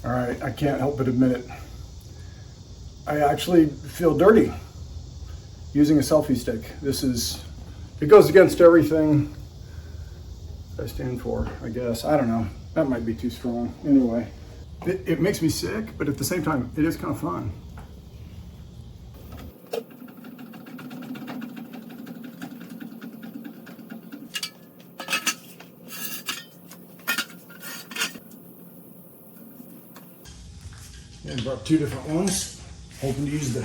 All right, I can't help but admit it. I actually feel dirty using a selfie stick. It goes against everything I stand for, I guess. I don't know. That might be too strong. Anyway, it makes me sick, but at the same time, it is kind of fun. I brought two different ones. Hoping to use the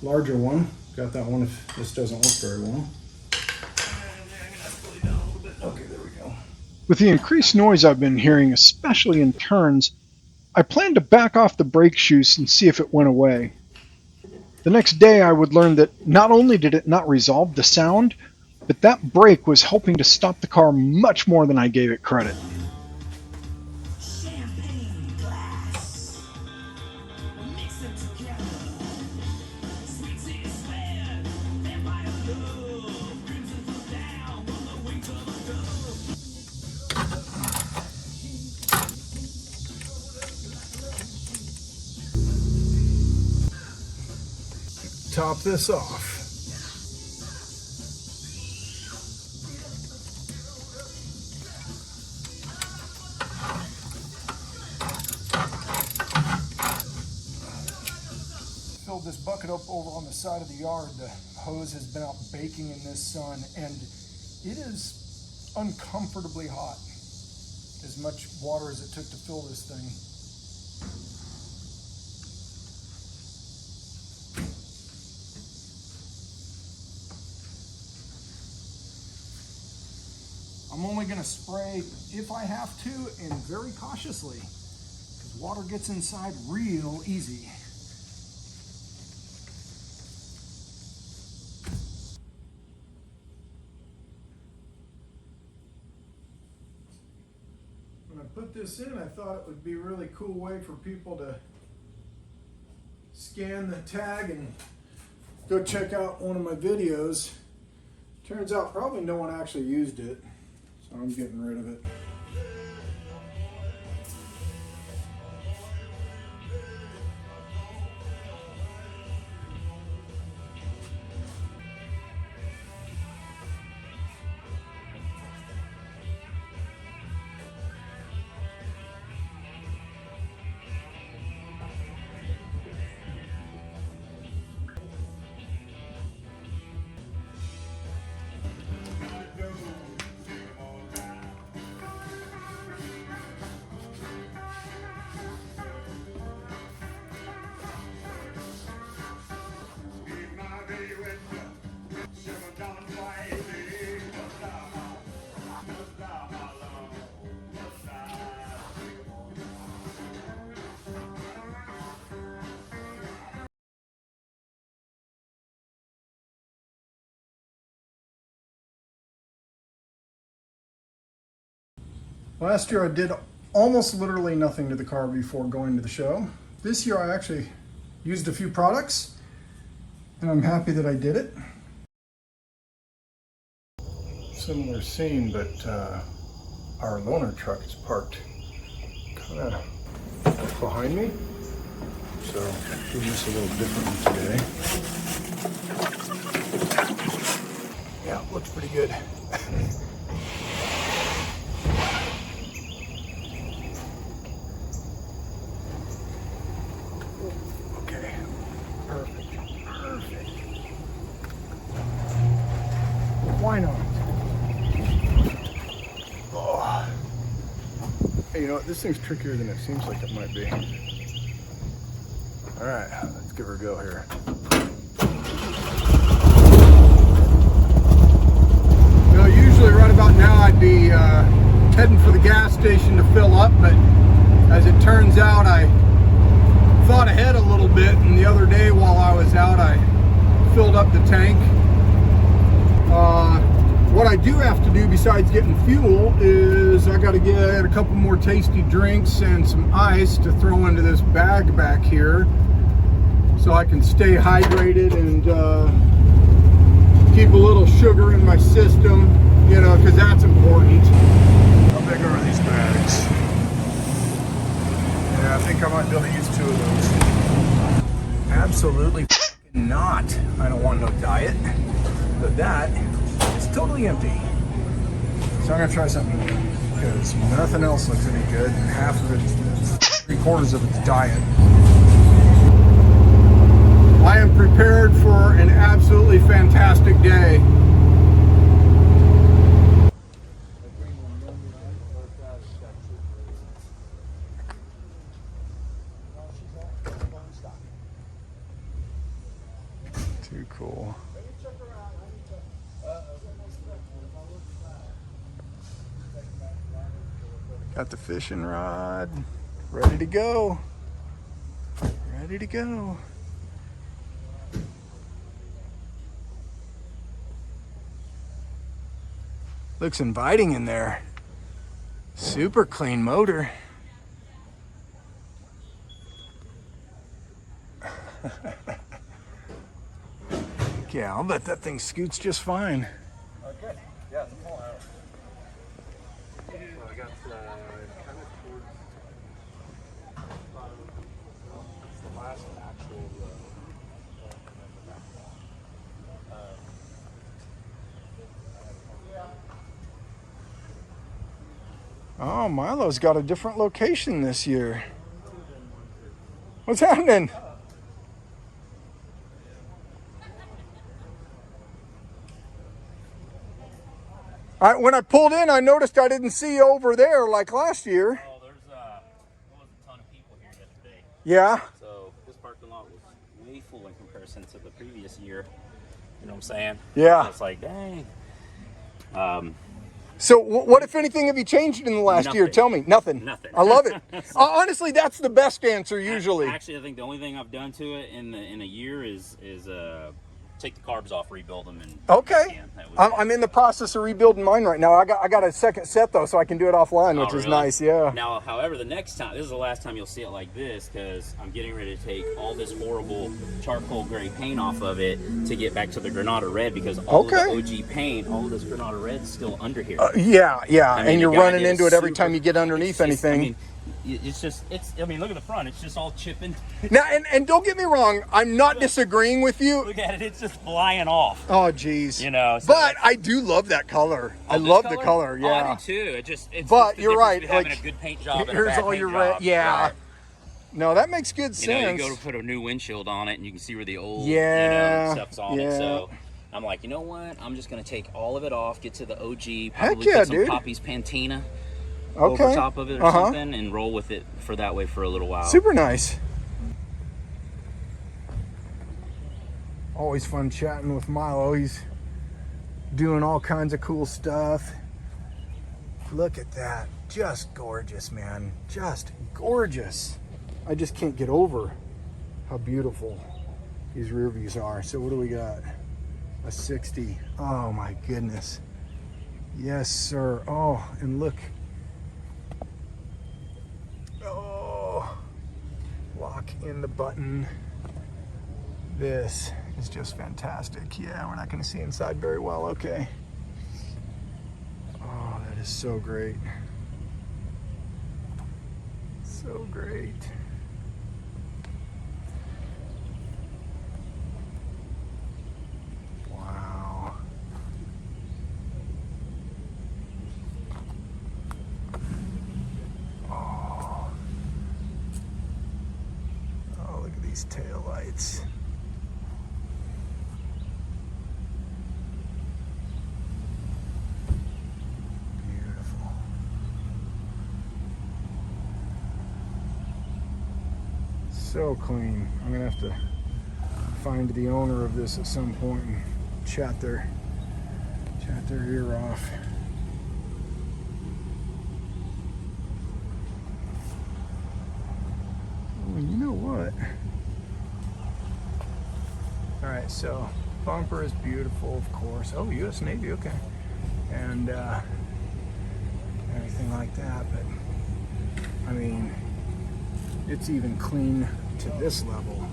larger one. Got that one if this doesn't work very well. Okay, there we go. With the increased noise I've been hearing, especially in turns, I planned to back off the brake shoes and see if it went away. The next day I would learn that not only did it not resolve the sound, but that brake was helping to stop the car much more than I gave it credit. Top this off. Filled this bucket up over on the side of the yard. The hose has been out baking in this sun, and it is uncomfortably hot. As much water as it took to fill this thing. I'm only going to spray if I have to and very cautiously because water gets inside real easy. When I put this in, I thought it would be a really cool way for people to scan the tag and go check out one of my videos. Turns out probably no one actually used it. So I'm getting rid of it. Last year I did almost literally nothing to the car before going to the show. This year I actually used a few products and I'm happy that I did it. Similar scene, but our loaner truck is parked kind of behind me. So doing this a little differently today. Yeah, looks pretty good. Why not? Oh. Hey, you know what? This thing's trickier than it seems like it might be. All right, let's give her a go here. You know, usually right about now I'd be heading for the gas station to fill up, but as it turns out, I thought ahead a little bit, and the other day while I was out, I filled up the tank. What I do have to do besides getting fuel is I got to get a couple more tasty drinks and some ice to throw into this bag back here so I can stay hydrated and keep a little sugar in my system, you know, because that's important. How big are these bags? Yeah, Yeah, I think I might be able to use 2 of those. Absolutely not. I don't want no diet. But that is totally empty. So I'm gonna try something new because nothing else looks any good, and half of it, 3/4 of it's diet. I am prepared for an absolutely fantastic day. Too cool. Got the fishing rod ready to go. Ready to go. Looks inviting in there. Super clean motor. Yeah, I'll bet that thing scoots just fine. Okay. Yeah, it's a pull out. So I got kind of towards it's the last actual Oh, Milo's got a different location this year. What's happening? When I pulled in, I noticed I didn't see you over there like last year. Oh, there was a ton of people here yesterday. Yeah. So this parking lot was way full in comparison to the previous year. You know what I'm saying? Yeah. So it's like, dang. So what, if anything, have you changed in the last year? Nothing. Tell me. Nothing. Nothing. I love it. Honestly, that's the best answer usually. Actually, I think the only thing I've done to it in a year is take the carbs off, rebuild them, and Okay. I'm in the process of rebuilding mine right now. I got a second set though, so I can do it offline, which is really? nice. Yeah. Now, however, the next time, this is the last time you'll see it like this, because I'm getting ready to take all this horrible charcoal gray paint off of it to get back to the Granada red, because all of the OG paint, all of this Granada red is still under here. Yeah. I mean, And you're the guy running did into it every super- time you get underneath it's just- anything. I mean, I mean, look at the front. It's just all chipping. Now, and don't get me wrong, I'm not disagreeing with you. Look at it. It's just flying off. Oh, geez. You know. So But I do love that color. I love the color. Oh, I Yeah. do too. It's But the you're difference right, between having like, a good paint job and a Here's bad all paint your job. red. Yeah. Right. No, that makes good You know, sense. you go to put a new windshield on it, and you can see where the old stuff's on it. Yeah. So I'm like, you know what? I'm just gonna take all of it off, get to the OG, Heck probably yeah, put some dude. Poppy's Patina Okay. over top of it or something, and roll with it for that way for a little while. Super nice. Always fun chatting with Milo. He's doing all kinds of cool stuff. Look at that. Just gorgeous, man. Just gorgeous. I just can't get over how beautiful these rear views are. So what do we got? A 60. Oh my goodness. Yes, sir. Oh, and look. Oh, lock in the button. This is just fantastic. Yeah, we're not going to see inside very well. Okay. Oh, that is so great. So great. Wow. Oh. Oh, look at these tail lights. Beautiful. So clean. I'm gonna have to find the owner of this at some point and chat their ear off. Oh, you know what? All right, so bumper is beautiful, of course. Oh, U.S. Navy, okay, and everything like that. But I mean, it's even clean to this level.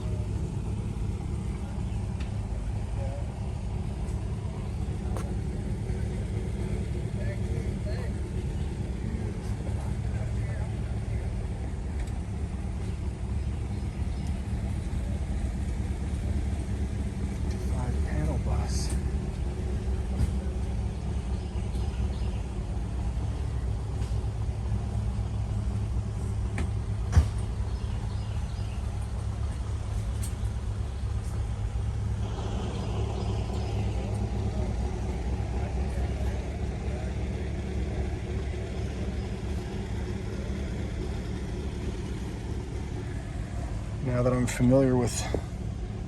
now that I'm familiar with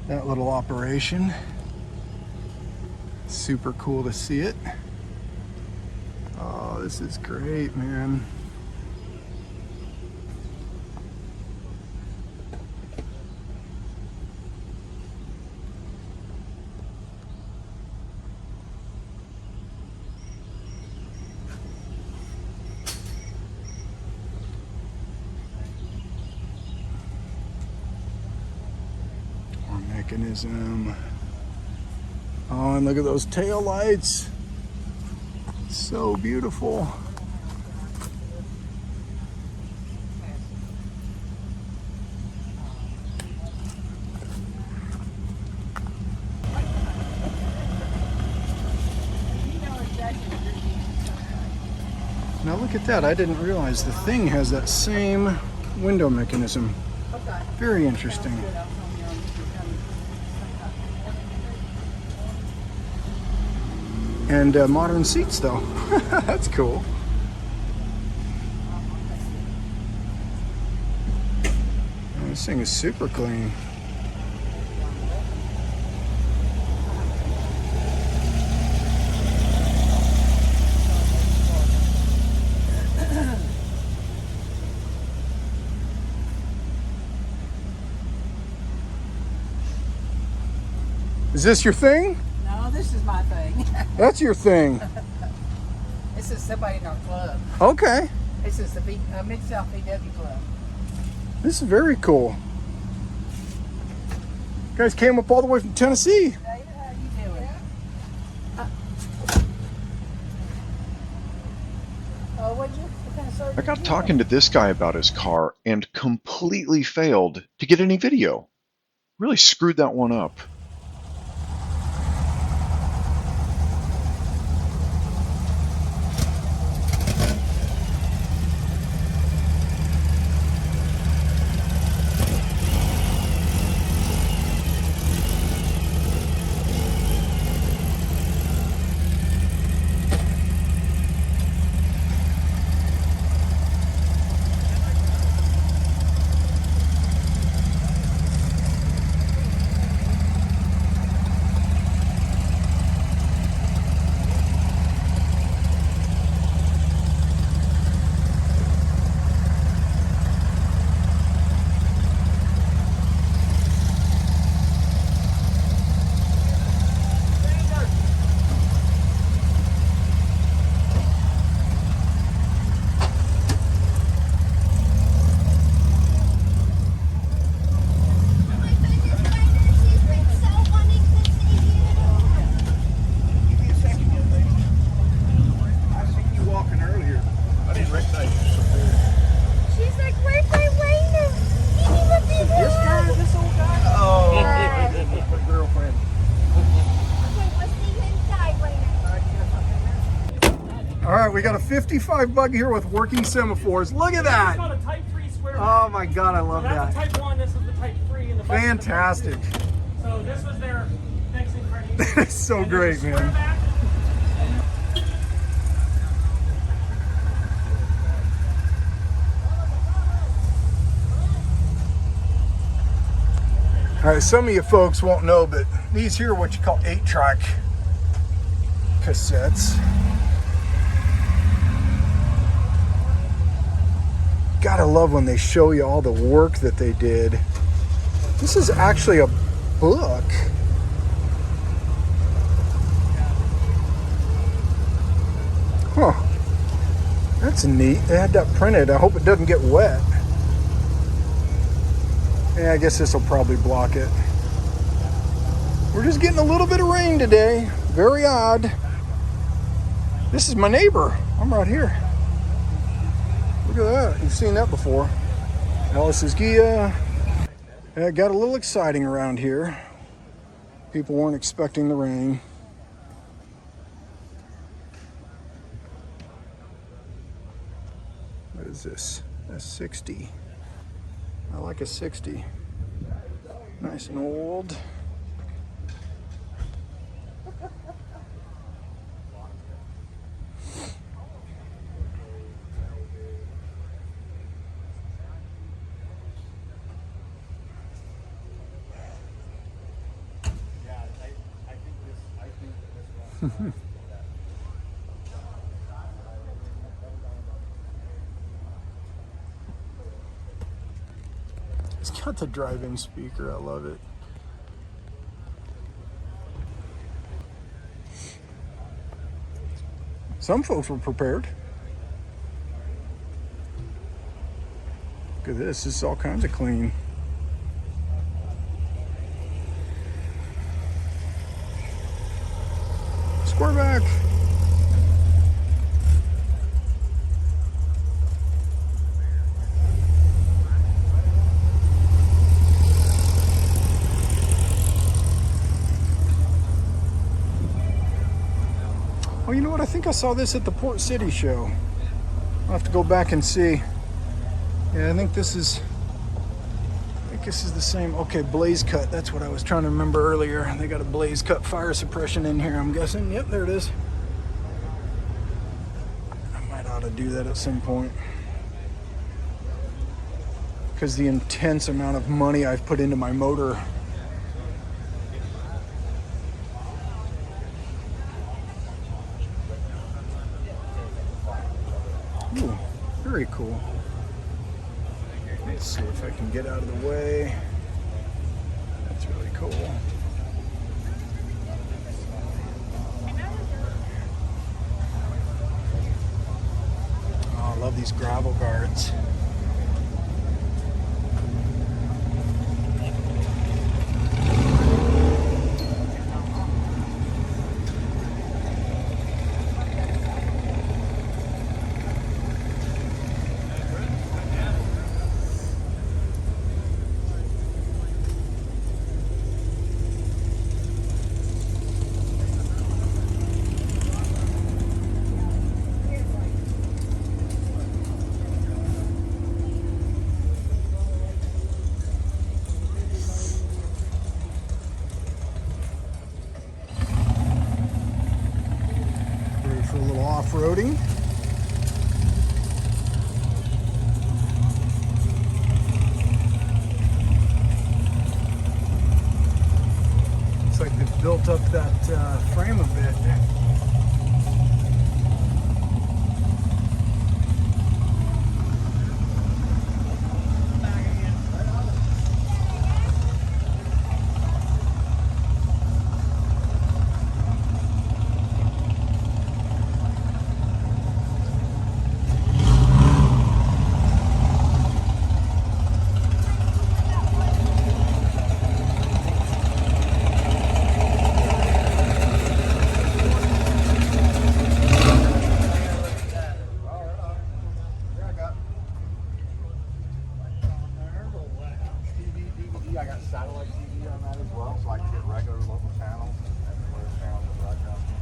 that little operation. Super cool to see it. Oh, this is great, man. More mechanism. Oh, and look at those tail lights. So beautiful. Now look at that. I didn't realize the thing has that same window mechanism. Very interesting. And modern seats though. That's cool. Oh, this thing is super clean. Is this your thing? No, this is my thing. That's your thing. This is somebody in our club. Okay. This is the Mid-South VW Club. This is very cool. You guys came up all the way from Tennessee. David, how you doing? What kind of surgery I got you talking to this guy about his car and completely failed to get any video. Really screwed that one up. All right, we got a 55 bug here with working semaphores. Look at that. It's called a Type 3 Squareback. Oh my God, I love So that's that. a Type 1, this is the Type 3. And the bus is the Type Fantastic. 2. So this was their next incarnation. That's so And great, there's a man. Squareback. All right, some of you folks won't know, but these here are what you call 8-track cassettes. Gotta love when they show you all the work that they did. This is actually a book. Huh. That's neat. They had that printed. I hope it doesn't get wet. Yeah, I guess this will probably block it. We're just getting a little bit of rain today. Very odd. This is my neighbor. I'm right here. Look at that. You've seen that before. Alice's Ghia. Yeah, it got a little exciting around here. People weren't expecting the rain. What is this? A 60. I like a 60. Nice and old. It's got the drive-in speaker. I love it. Some folks were prepared. Look at this. This is all kinds of clean. Squareback. Oh, you know what? I think I saw this at the Port City show. I'll have to go back and see. Yeah, I think this is the same. Okay, blaze cut. That's what I was trying to remember earlier. They got a blaze cut fire suppression in here, I'm guessing. Yep, there it is. I might ought to do that at some point. Because the intense amount of money I've put into my motor. Ooh, very cool. Let's see if I can get out of the way. That's really cool. Oh, I love these gravel guards. For a little off-roading. Looks like they've built up that frame a bit. I got satellite TV on that as well, so I can get regular local channels and whatever channels are broadcasting.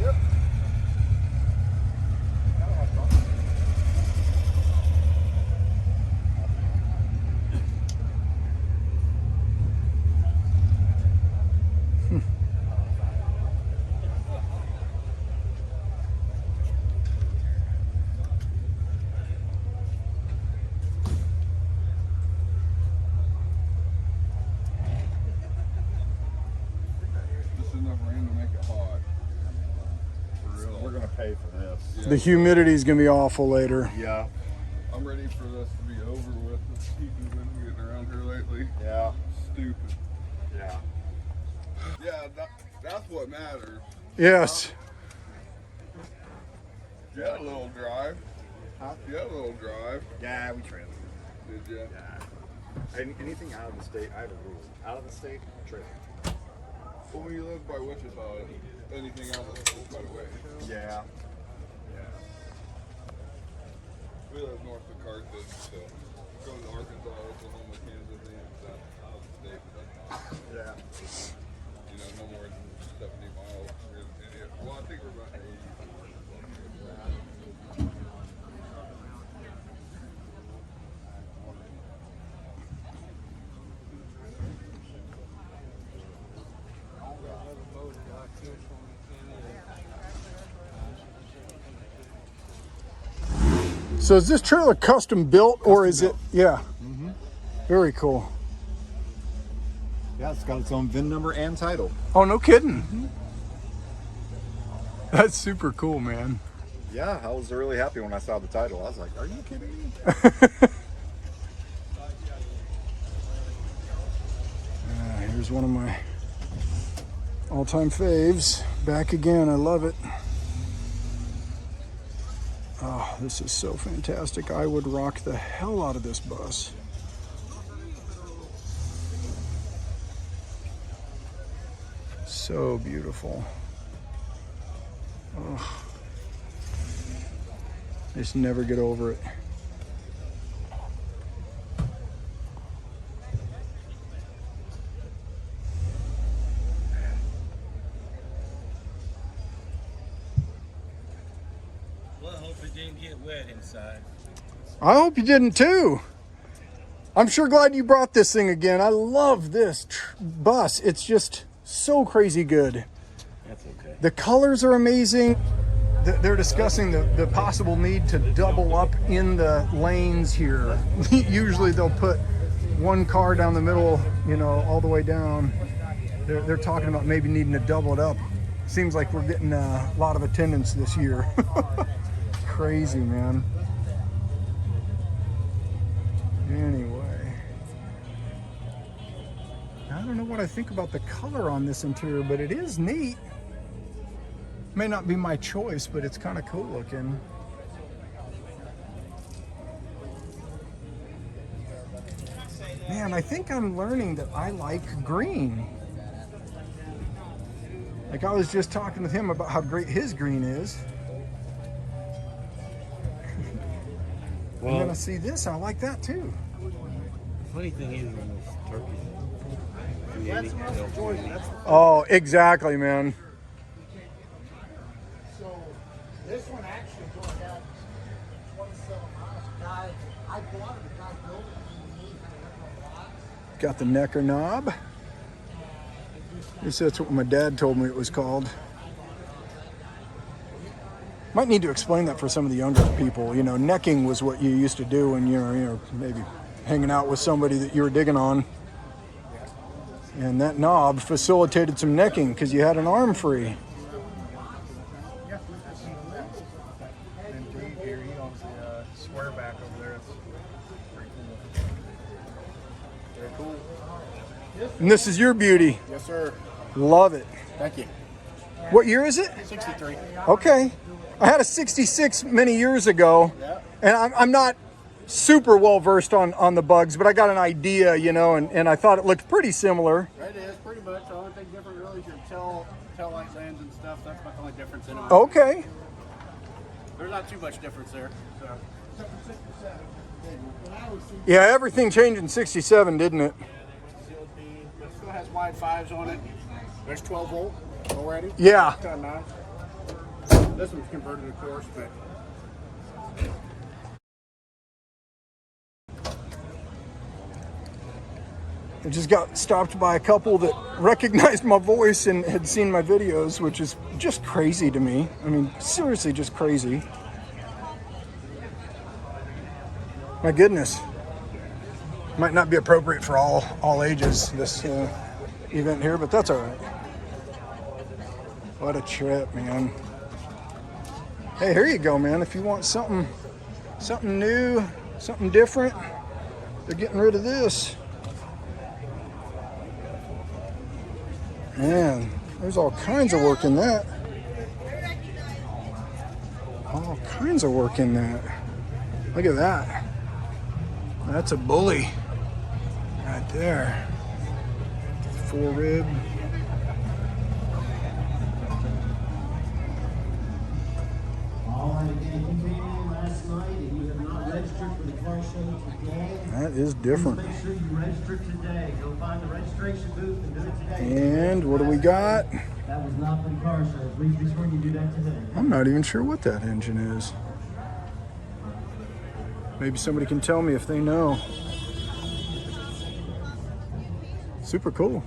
Yep. We're gonna pay for this. Yeah. The humidity is gonna be awful later. Yeah. I'm ready for this to be over with. This heating been getting around here lately. Yeah. Stupid. Yeah. Yeah, that's what matters. Yes. You had a little drive. Huh? You had a little drive. Yeah, we trailed. Did you? Yeah. Anything out of the state, I have a rule. Out of the state, trailer. Well, when you live by Wichita, anything else is quite a way. Yeah. We live north of Carthage, so go to Arkansas, Oklahoma, Kansas, and that's out of the state. But Yeah. you know, no more than 70 miles. Well, I think we're about 80. So is this trailer custom built or is it? Yeah. Mm-hmm. Very cool. Yeah, it's got its own VIN number and title. Oh, no kidding. That's super cool, man. Yeah, I was really happy when I saw the title. I was like, are you kidding me? Here's one of my all-time faves. Back again, I love it. Oh, this is so fantastic. I would rock the hell out of this bus. So beautiful. Oh. Just never get over it. Well, I hope it didn't get wet inside. I hope you didn't too. I'm sure glad you brought this thing again. I love this bus. It's just so crazy good. That's okay. The colors are amazing. They're discussing the possible need to double up in the lanes here. Usually they'll put one car down the middle, you know, all the way down. They're talking about maybe needing to double it up. Seems like we're getting a lot of attendance this year. Crazy, man. Anyway, I don't know what I think about the color on this interior, but it is neat. May not be my choice, but it's kind of cool looking. Man, I think I'm learning that I like green. Like I was just talking with him about how great his green is. Well, and then I see this, and I like that too. the funny thing is, when those turkeys, Oh, exactly, man. So this one actually only had 27 miles. I bought it, the guy built it. Got the necker knob. That's what my dad told me it was called. Might need to explain that for some of the younger people. You know, necking was what you used to do when you're maybe hanging out with somebody that you were digging on. And that knob facilitated some necking because you had an arm free. And Dave here, he owns the Squareback over there. It's pretty cool. Very cool. And this is your beauty. Yes, sir. Love it. Thank you. What year is it? 63. Okay. I had a 66 many years ago. Yeah. And I'm not super well versed on the bugs, but I got an idea, you know, and I thought it looked pretty similar. It is pretty much. The only thing different really is your tail light lands and stuff. That's about the only difference in it. Okay. There's not too much difference there. So. Yeah, everything changed in 67, didn't it? It still has wide 5s on it. There's 12 volt already. Yeah. This one's converted, of course, but I just got stopped by a couple that recognized my voice and had seen my videos, which is just crazy to me. I mean, seriously, just crazy. My goodness. Might not be appropriate for all ages, this event here, but that's all right. What a trip, man. Hey, here you go, man. If you want something new, something different, they're getting rid of this. Man, there's all kinds of work in that. All kinds of work in that. Look at that. That's a bully right there. 4 rib. All right, again, if you came in last night and you have not registered for the car show today, That is different. make sure you register today. Go find the registration booth and do it today. And what do we got? That was not for the car show. Please be sure you do that today. I'm not even sure what that engine is. Maybe somebody can tell me if they know. Super cool.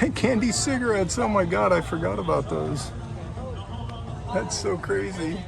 Candy cigarettes. Oh my God, I forgot about those. That's so crazy.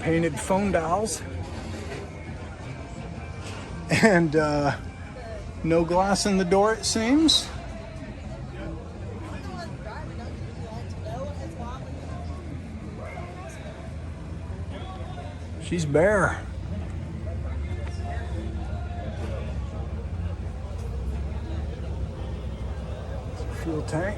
Painted phone dials. And no glass in the door, it seems. She's bare. Fuel tank.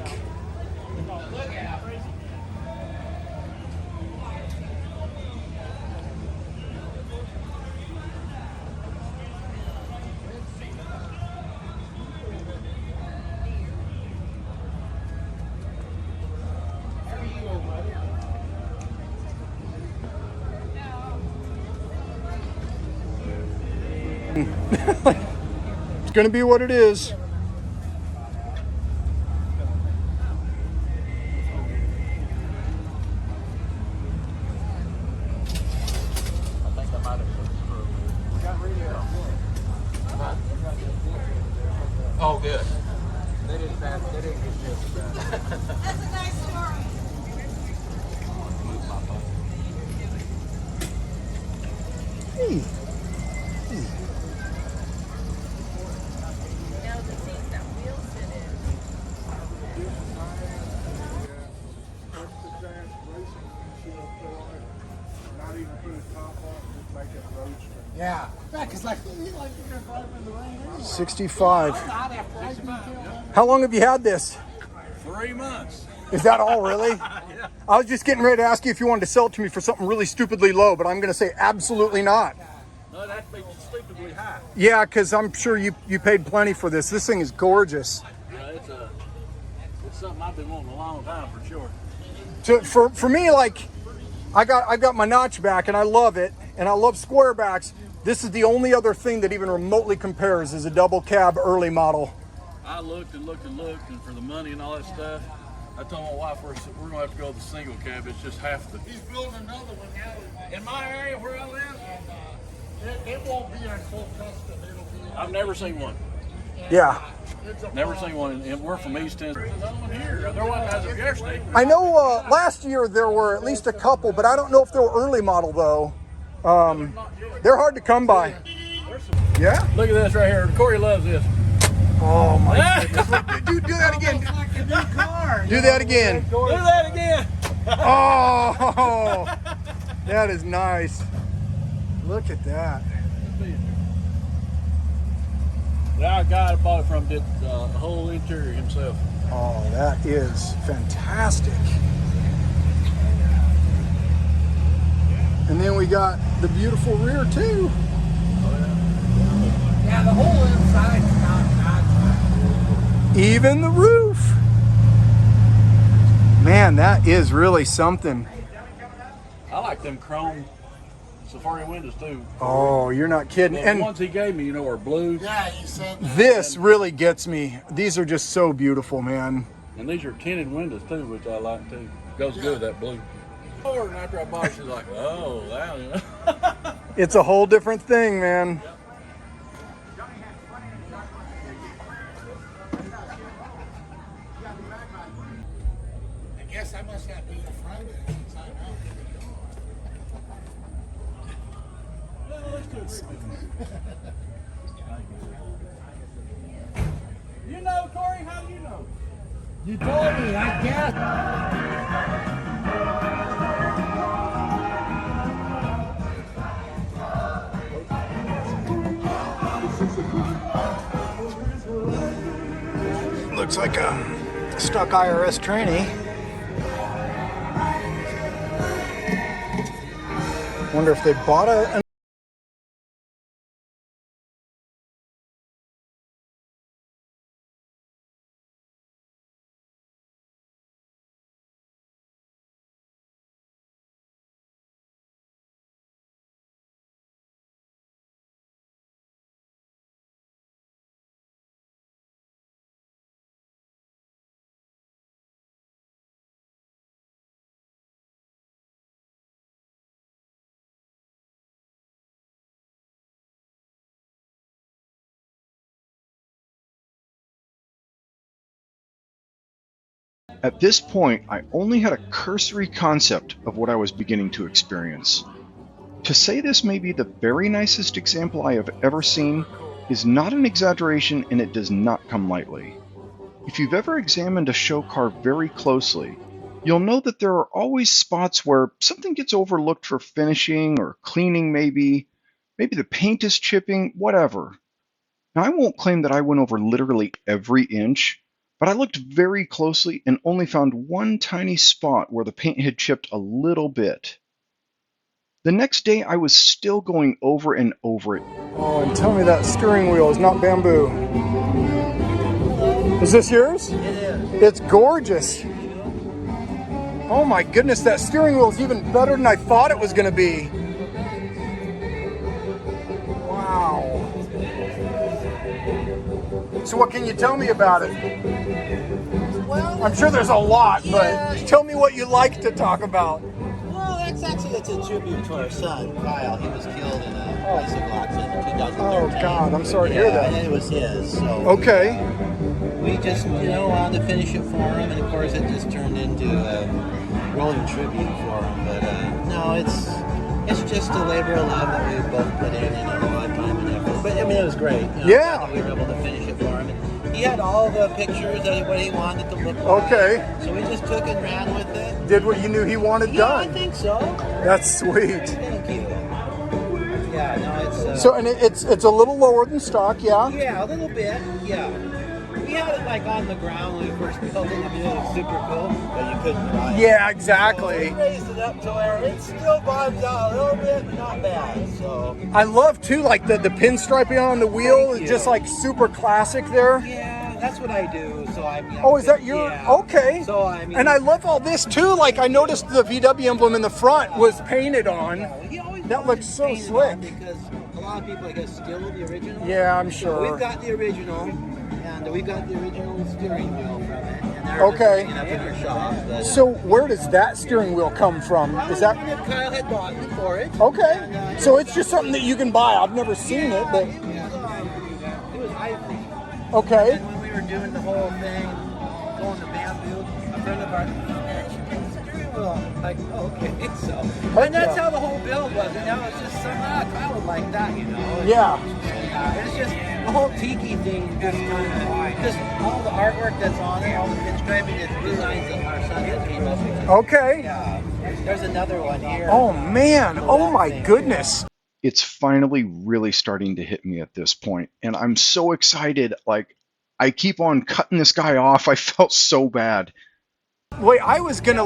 It's gonna be what it is. Oh, good. They didn't pass. They didn't get this bad. That's a nice story. Hey. Now the seats that wheels sit in. Not even put a top on, just make it roadster. Yeah. Because like you're driving in the rain. 65. Not after I do How long have you had this? 3 months. Is that all, really? I was just getting ready to ask you if you wanted to sell it to me for something really stupidly low, but I'm going to say absolutely not. No, that'd be stupidly high. Yeah, because I'm sure you paid plenty for this. This thing is gorgeous. Yeah, it's something I've been wanting a long time for sure. So for me, like, I got my notchback and I love it, and I love squarebacks. This is the only other thing that even remotely compares is a double cab early model. I looked and looked and looked, and for the money and all that stuff, I told my wife we're going to have to go with the single cab. It's just half the. He's building another one now. In my area where I live, it won't be a full custom. It'll be. I've never seen one. Yeah. Never seen one, and we're from East Tennessee. There's another one here. There wasn't as of yesterday. I know last year there were at least a couple, but I don't know if they were early model though. They're hard to come by. Yeah? Look at this right here. Corey loves this. Oh my goodness. Do that again. Like a new car. Do that again. Do that again. Oh, that is nice. Look at that. Our guy that bought it from did the whole interior himself. Oh, that is fantastic. And then we got the beautiful rear too. Yeah, the whole inside's not Even the roof. Man, that is really something. I like them chrome Safari windows too. Oh, you're not kidding. The And ones he gave me, are blue. Yeah, you said that. this really gets me. These are just so beautiful, man. And these are tinted windows too, which I like too. Goes good with that blue. And after I bought it, she's like, oh, wow. It's a whole different thing, man. I guess I must not be the front end inside out. You know, Corey, how do you know? You told me, I guess. Looks like a stuck IRS trainee. Wonder if they bought a. At this point, I only had a cursory concept of what I was beginning to experience. To say this may be the very nicest example I have ever seen is not an exaggeration, and it does not come lightly. If you've ever examined a show car very closely, you'll know that there are always spots where something gets overlooked for finishing or cleaning maybe the paint is chipping, whatever. Now, I won't claim that I went over literally every inch, but I looked very closely and only found one tiny spot where the paint had chipped a little bit. The next day, I was still going over and over it. Oh, and tell me that steering wheel is not bamboo. Is this yours? It is. It's gorgeous. Oh my goodness, that steering wheel is even better than I thought it was going to be. Wow. So what can you tell me about it? Well, I'm sure there's a lot, yeah. but tell me what you like to talk about. Well, it's a tribute to our son, Kyle. He was killed in a bicycle accident in 2013. Oh God, I'm sorry to hear that. And it was his. So Okay. we just, wanted to finish it for him, and of course it just turned into a rolling tribute for him. But no, it's just a labor of love that we both put in a lot of time and effort. But I mean, it was great. Yeah. We were able to finish it for him. And he had all the pictures of what he wanted it to look like. Okay. So we just took and ran with it. Did what you knew he wanted Yeah, I done. think so. That's sweet. Thank you. Yeah, no, it's. So, and it's a little lower than stock, yeah? Yeah, a little bit. Yeah. We had it like on the ground when we first built it. I mean, it was super cool, but you couldn't ride it. Yeah, So exactly. we raised it up to where it still bottoms out a little bit, but not bad. So. I love too, like the pinstriping on the wheel Thank is you. just like super classic there. Yeah, that's what I do. So I'm. Oh, is that your? Yeah. Okay. So I mean. And I love all this too. Like I noticed the VW emblem in the front was painted on. He always That wanted looks to so paint it slick. on because a lot of people, I guess, steal the original. Yeah, I'm So sure. we've got the original, and we've got the original steering wheel from it. And they're Okay. just hanging up in our shop. But, So where does that steering wheel come from? Is that Kyle had bought me for it. okay? And, So it's just something that you can buy. I've never seen it, but It was ivory. okay. And when we were doing the whole thing, going to bamboo, a friend of ours, steering wheel. I'm like, oh, okay, so. And that's how the whole build was. And now it's just something Kyle would like that, Yeah. It's just the whole tiki thing, just all the artwork that's on it, all the pinstriping, it's designs that our son has came up with. Okay. Yeah. There's another one here. Oh man. Oh my goodness. It's finally really starting to hit me at this point, and I'm so excited. Like, I keep on cutting this guy off. I felt so bad. Wait, I was gonna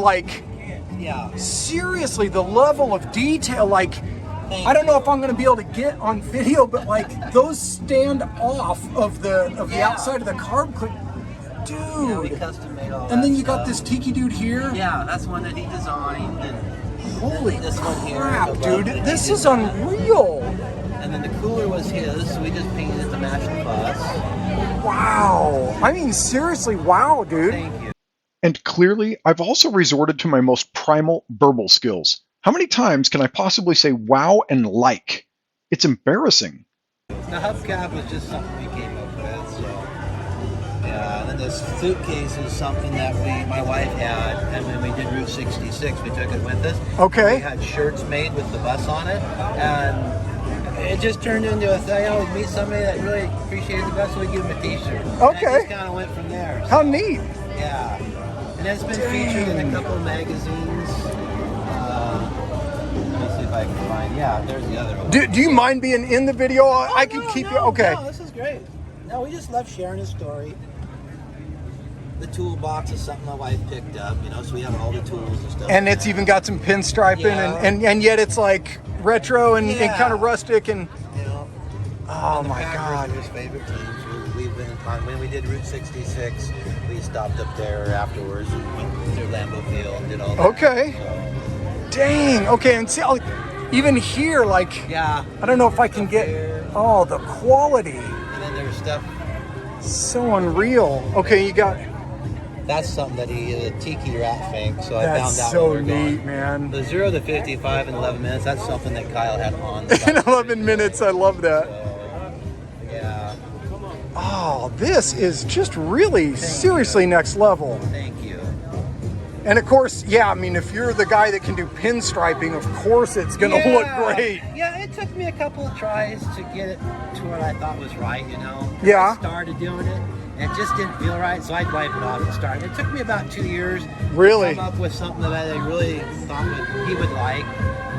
Yeah. seriously, the level of detail, I don't know if I'm gonna be able to get on video, but those stand off of the outside of the carb clip. Yeah, we Dude. custom made all that And then you got stuff. this tiki dude here. Yeah, that's one that he designed. And Holy this one here, crap, the dude. bug that This he is designed. unreal. And then the cooler was his, so we just painted it to match the bus. Wow. I mean, seriously, wow, dude. Thank you. And clearly, I've also resorted to my most primal verbal skills. How many times can I possibly say wow and like? It's embarrassing. The hubcap was just something we came up with, so yeah. And then this suitcase is something that my wife had, and when we did Route 66, we took it with us. Okay. We had shirts made with the bus on it, and it just turned into a thing. We meet somebody that really appreciated the bus, so we give them a T-shirt. And Okay. it just kind of went from there. How neat. Yeah. And it's been featured in a couple of magazines. Let me see if I can find. Yeah, there's the other one. Do you mind being in the video? I can keep you. Okay. No, this is great. No, we just love sharing his story. the toolbox is something my wife picked up, you know, so we have all the tools and stuff. And it's even got some pinstriping, Yeah. and yet it's like retro and Yeah. kind of rustic and. You know, Oh the my Packers God. are his favorite teams. We've been on, when we did Route 66, we stopped up there afterwards and went through Lambeau Field and did all that. Okay. So, Dang. Okay, and see, even here, like, yeah. I don't know if I can get. Oh, the quality, And then there's stuff. so unreal. Okay, you got. That's something that he a tiki rat fink. So I That's found out so when we were neat, going. man. The 0 to 55 in 11 minutes. That's something that Kyle had on. In 11 minutes, I love that. So, yeah. Oh, this is just really seriously next level. Thank you. And of course, yeah, I mean, if you're the guy that can do pinstriping, of course it's gonna look great. Yeah, it took me a couple of tries to get it to what I thought was right, you know. Yeah. I started doing it, and it just didn't feel right, so I'd wipe it off and start. It took me about 2 years Really? to come up with something that I really thought he would like.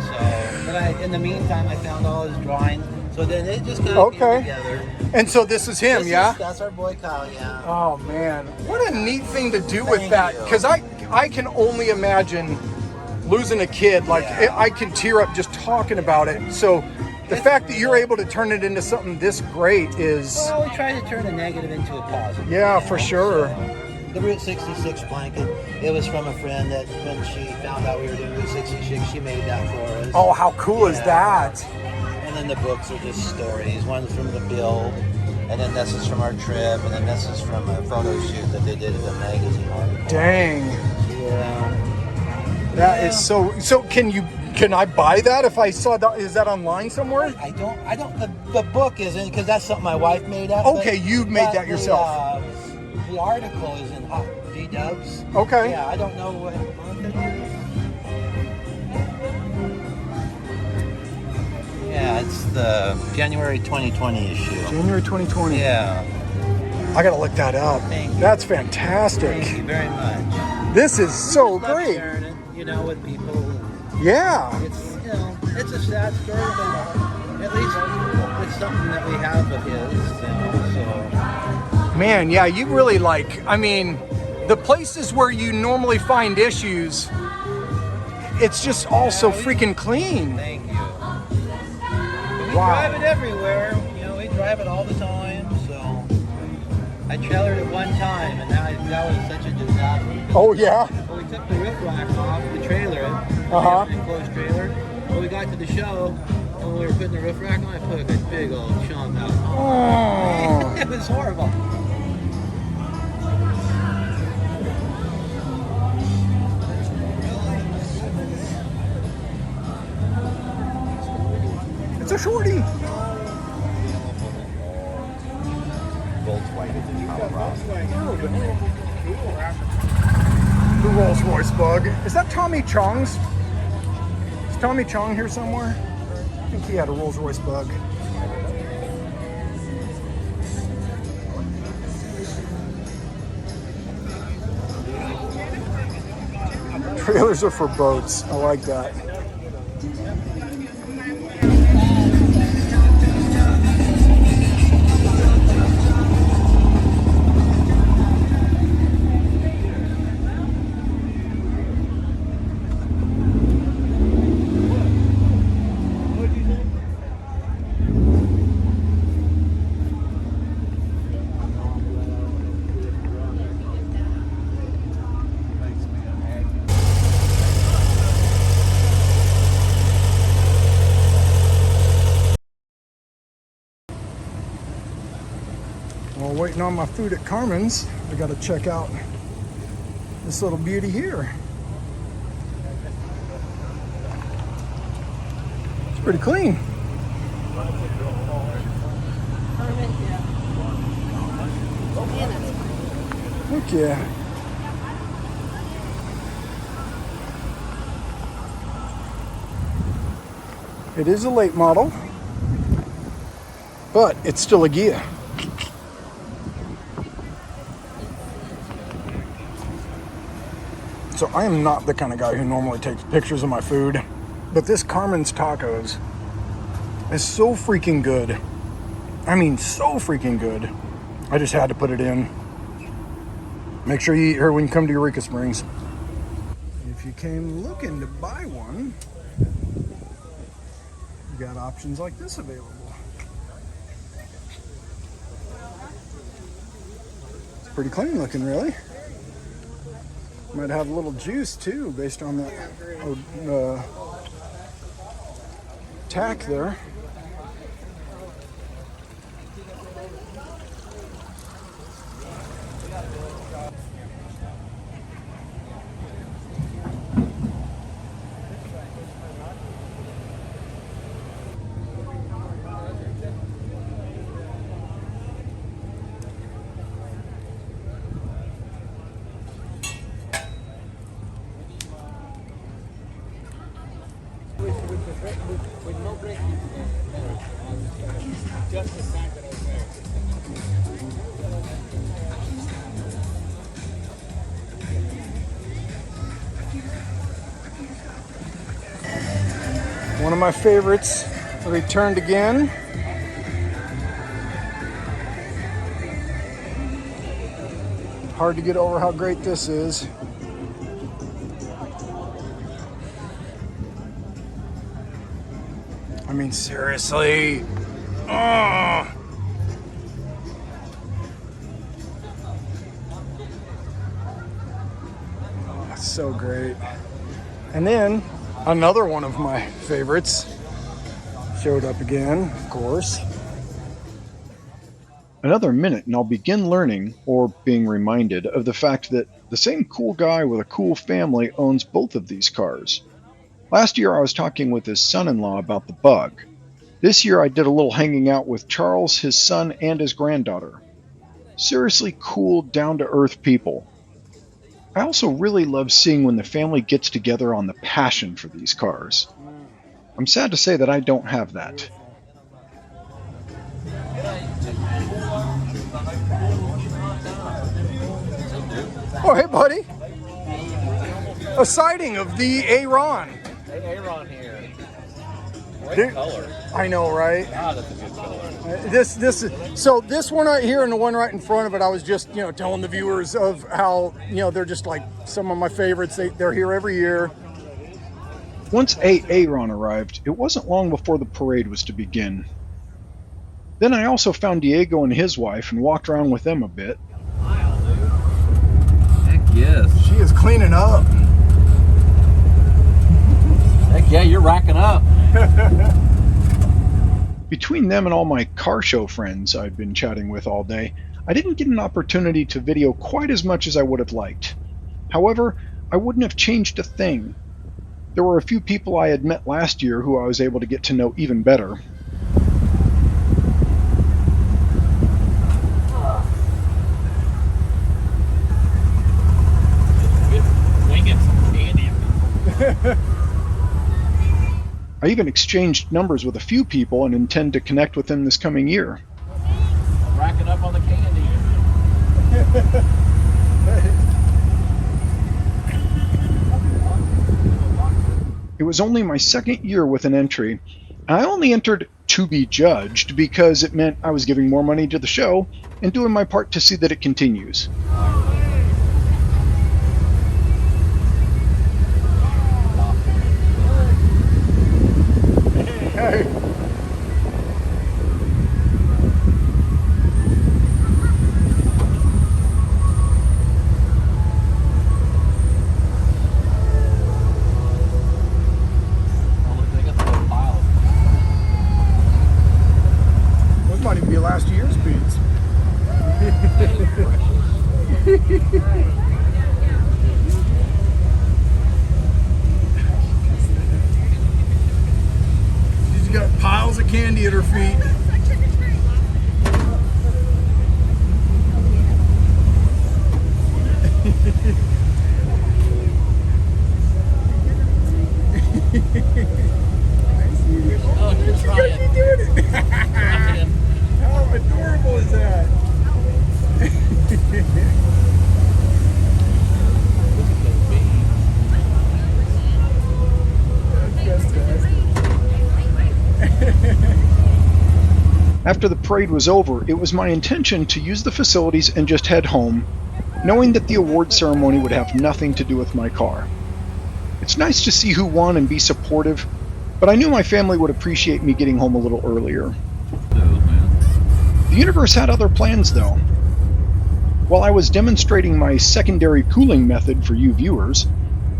So, but in the meantime, I found all his drawings. So then it just kind of came together. And so this is him, yeah? That's our boy Kyle, yeah. Oh man, what a neat thing to do with Thank that. you. Because I can only imagine losing a kid. Like I can tear up just talking about it. So the fact that you're able to turn it into something this great is. Well, we try to turn a negative into a positive. Yeah, you know? for sure. So, the Route 66 blanket, it was from a friend that when she found out we were doing Route 66, she made that for us. Oh, how cool is that? And then the books are just stories. One's from the build, and then this is from our trip, and then this is from a photo shoot that they did at the magazine article. Dang. Yeah. That is so. So can I buy that if I saw that? Is that online somewhere? I don't. The book isn't because that's something my wife made up. Okay, you made that yourself. The article is in D-Dubs. Okay. Yeah, I don't know what month it is. Yeah, it's the January 2020 issue. January 2020. Yeah. I gotta look that up. Thank you. That's fantastic. Thank you very much. This is so Love great. sharing it, you know, with people. Yeah. It's, you know, it's a sad story, but at least it's something that we have of his. You know, so. Man, yeah, you really I mean, the places where you normally find issues, it's just all so freaking clean. Thank you. We Wow. drive it everywhere. You know, we drive it all the time. So I trailered it one time, and that was such a disaster. Oh yeah. Well, we took the roof rack off the trailer, enclosed trailer. When we got to the show, and when we were putting the roof rack on, I put a big old chunk out. Oh. It was horrible. It's a shorty. The Rolls Royce bug. Is that Tommy Chong's? Is Tommy Chong here somewhere? I think he had a Rolls Royce bug. Trailers are for boats. I like that. While waiting on my food at Karmann's, I gotta check out this little beauty here. It's pretty clean. Heck yeah. It is a late model, but it's still a Ghia. So I am not the kind of guy who normally takes pictures of my food, but this Karmann's Tacos is so freaking good. I mean, so freaking good. I just had to put it in. Make sure you eat her when you come to Eureka Springs. If you came looking to buy one, you got options like this available. It's pretty clean looking, really. Might have a little juice too, based on that tack there. One of my favorites returned again. Hard to get over how great this is. I mean, seriously. Oh. That's so great. And then another one of my favorites showed up again, of course. Another minute and I'll begin learning, or being reminded, of the fact that the same cool guy with a cool family owns both of these cars. Last year I was talking with his son-in-law about the Bug. This year I did a little hanging out with Charles, his son, and his granddaughter. Seriously cool, down-to-earth people. I also really love seeing when the family gets together on the passion for these cars. I'm sad to say that I don't have that. Oh, hey, buddy. A sighting of the Aaron. Hey, Aaron here. Great Dude, color. I know, right? God, that's a good color. This one right here and the one right in front of it, I was just, telling the viewers of how, they're just like some of my favorites. They're here every year. Once Aaron arrived, it wasn't long before the parade was to begin. Then I also found Diego and his wife and walked around with them a bit. Heck yes. She is cleaning up. Heck yeah, you're racking up. Between them and all my car show friends I'd been chatting with all day, I didn't get an opportunity to video quite as much as I would have liked. However, I wouldn't have changed a thing. There were a few people I had met last year who I was able to get to know even better. I even exchanged numbers with a few people and intend to connect with them this coming year. Racking up on the candy. It was only my second year with an entry. I only entered to be judged because it meant I was giving more money to the show and doing my part to see that it continues. Might even be last year's beats. She's got piles of candy at her feet. Oh, you're trying. You're doing it. How adorable is that? After the parade was over, it was my intention to use the facilities and just head home, knowing that the award ceremony would have nothing to do with my car. It's nice to see who won and be supportive, but I knew my family would appreciate me getting home a little earlier. The universe had other plans, though. While I was demonstrating my secondary cooling method for you viewers,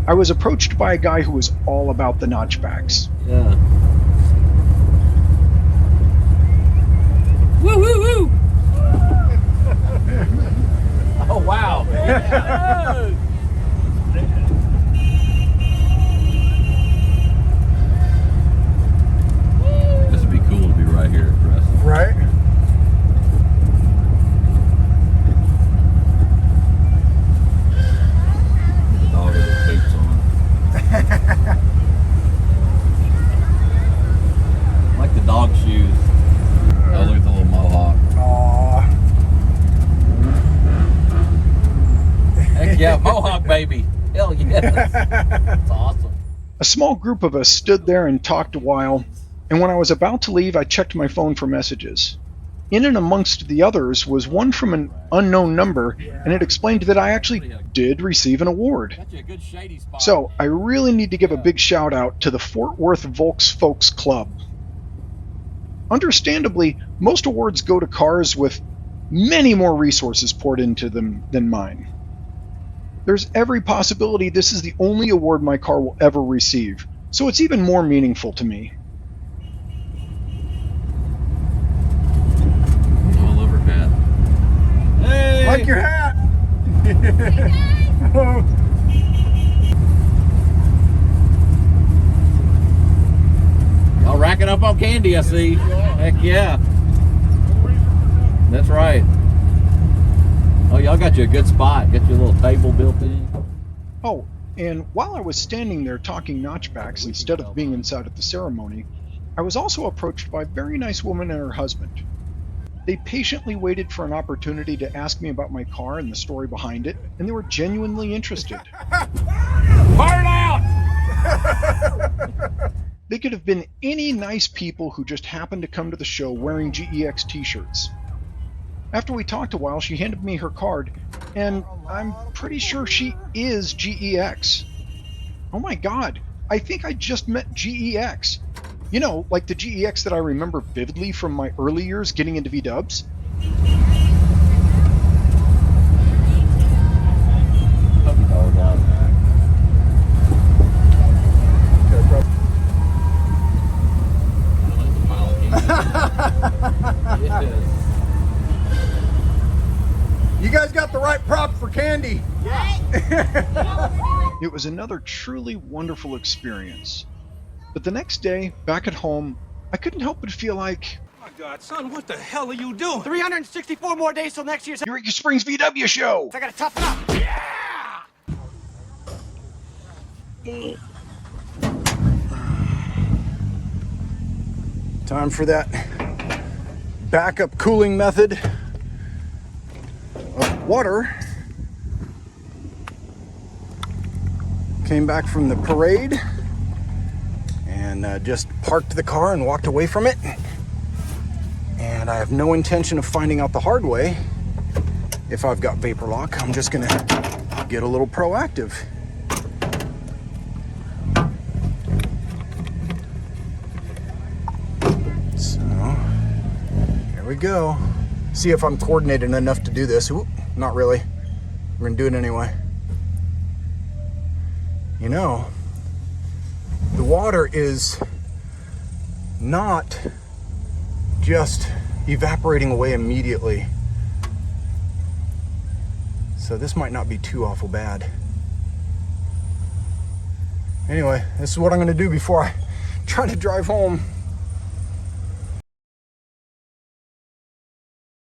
I was approached by a guy who was all about the notchbacks. Yeah. Woo woo woo! Oh wow! This would be cool to be right here at Preston. Right? The dog with his boots on. I like the dog shoes. Oh, look at the little mohawk. Aww. Heck yeah, mohawk baby. Hell yes. That's awesome. A small group of us stood there and talked a while, and when I was about to leave, I checked my phone for messages. In and amongst the others was one from an unknown number, and it explained that I actually did receive an award. Got you a good shady spot. So, I really need to give a big shout out to the Fort Worth Volks Folks Club. Understandably, most awards go to cars with many more resources poured into them than mine. There's every possibility this is the only award my car will ever receive, so it's even more meaningful to me. All over hat. Hey! Like your hat! Y'all racking up on candy, I see. Heck yeah. That's right. Oh, y'all got you a good spot. Got your little table built in. Oh, and while I was standing there talking notchbacks instead of being inside at the ceremony, I was also approached by a very nice woman and her husband. They patiently waited for an opportunity to ask me about my car and the story behind it, and they were genuinely interested. Fire it out! They could have been any nice people who just happened to come to the show wearing GEX t-shirts. After we talked a while, she handed me her card, and I'm pretty sure she is GEX. Oh my god, I think I just met GEX. You know, like the GEX that I remember vividly from my early years getting into V-dubs. You guys got the right prop for candy. It was another truly wonderful experience. But the next day, back at home, I couldn't help but feel like... Oh my God, son, what the hell are you doing? 364 more days till next year's Eureka Springs VW Show! I gotta toughen up. Yeah! Time for that backup cooling method of water. Came back from the parade and just parked the car and walked away from it. And I have no intention of finding out the hard way if I've got vapor lock. I'm just gonna get a little proactive. So, here we go. See if I'm coordinated enough to do this. Ooh, not really. We're gonna do it anyway. You know, the water is not just evaporating away immediately. So this might not be too awful bad. Anyway, this is what I'm gonna do before I try to drive home.